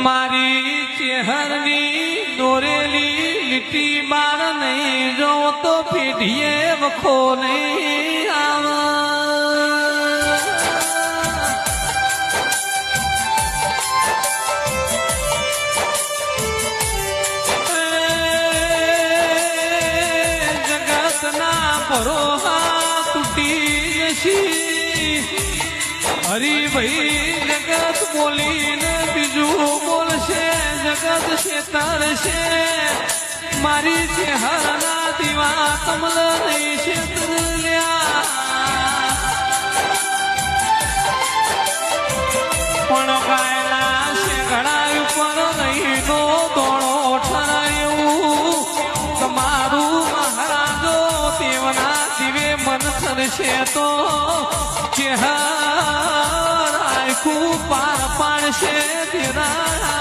મારી ચેહરની દોરેલી લીટી બાર નહીં જો તો પેઢીએ વખો નહીં આવે જગતના ભરોહા તૂટી જશી હરિભાઈ જગત બોલીને બીજું બોલશે જગત છેતરશે મારી ચેહરના દીવા કમલ નહીં છેતર્યા પણ ગાયના શેગડા ઉપર નહીં નો દોણો ઠરાયું તમારું મહારાજો તેવના દીવે મન થશે તો ચેહર આખું પાર પાડશે તેરા